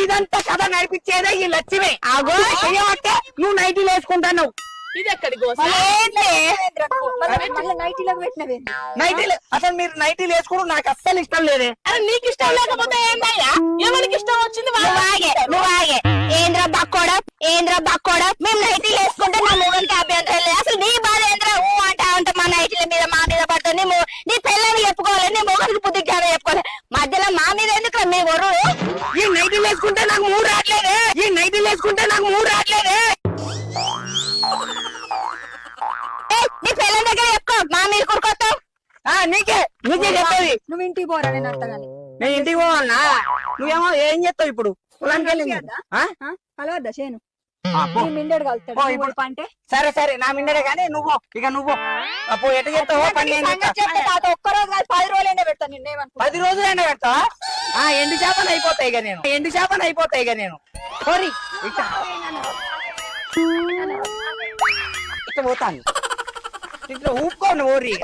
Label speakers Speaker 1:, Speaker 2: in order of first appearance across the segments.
Speaker 1: ఇదంతా కథ నడిపించేదే ఈ లక్ష్మి. ఆగో చెయ్యబట్టే నువ్వు నైటీలు వేసుకుంటావు.
Speaker 2: ఇది ఎక్కడి గోస?
Speaker 1: నైటీలు అసలు మీరు నైటీలు వేసుకోవడం నాకు అస్సలు ఇష్టం లేదే.
Speaker 2: అరే నీకు ఇష్టం లేకపోతే ఏందయ్యా? ఎవరికి ఇష్టం వచ్చింది
Speaker 3: నువ్వు ఆగే. ఏంద్రా బక్కోడా మేము నైటీలు వేసుకుంటే నా మొగనికి అభ్యంతరం లేదు. అసలు నీ బాధ ఏంద్రా? అంటే మా నైటీల మీద మా మీద పడుతుంది. నీ పిల్లల్ని చెప్పుకోవాలి, నీ మొగనికి బుద్ధి జ్ఞానం చెప్పుకోవాలి. మధ్యలో మా మీద ఎందుకు మీ ఒరు?
Speaker 1: ఈ నైటీలు వేసుకుంటే నాకు మూడు రావట్లేదే.
Speaker 3: నీ పిల్లల దగ్గర చెప్పుకో, మా మీద కూరుకొస్తావు.
Speaker 1: నీకే చెప్పేది.
Speaker 4: నువ్వు ఇంటికి పోరా, నేను అత్తగాని.
Speaker 1: నేను ఇంటికి పోవాలనా? నువ్వేమో ఏం చేస్తావు ఇప్పుడు? పొలానికి వెళ్ళింది.
Speaker 4: కలవద్దా చేను?
Speaker 1: పో.
Speaker 4: మిండెడు కలుస్తాడు
Speaker 1: ఇప్పుడు
Speaker 4: అంటే.
Speaker 1: సరే నా మిండడే కానీ నువ్వు అప్పు ఎట్ట చెప్తావో పని నేను చెప్తా.
Speaker 4: ఒక్కరోజు కాదు 10 రోజులు ఎండ పెడతాను నిన్నేమనుకో.
Speaker 1: 10 రోజులు ఎండ పెడతావా? ఎండు చేపలు అయిపోతాయి ఇక నేను పోరి ఇట్లా పోతాను. ఇట్లా ఊపుకోండి ఓరి.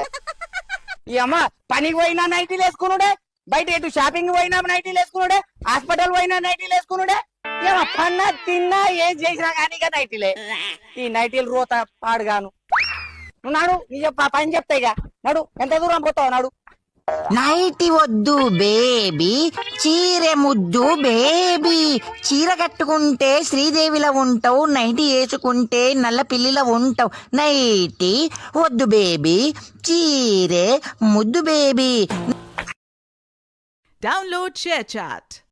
Speaker 1: ఈ అమ్మ పనికి పోయినా నైటీలు వేసుకున్నాడే, బయట ఎటు షాపింగ్ పోయినా నైటీలు వేసుకున్నాడే, హాస్పిటల్ పోయినా నైటీలు వేసుకున్నాడే. ఏమో పన్నా తిన్నా ఏం చేసినా కానీ ఇక నైటీలే. ఈ నైటీలు రోత పాడుగాను. నువ్వు నాడు నీ పని చెప్తా. ఇక నడు, ఎంత దూరం పోతావు నాడు.
Speaker 5: నైటి వద్దు బేబీ, చీరె ముద్దు బేబీ. చీర కట్టుకుంటే శ్రీదేవిలా ఉంటావు, నైటి వేసుకుంటే నల్ల పిల్లిలా ఉంటావు. నైటి వద్దు బేబీ, చీరె ముద్దు బేబీ.
Speaker 6: Download ShareChat.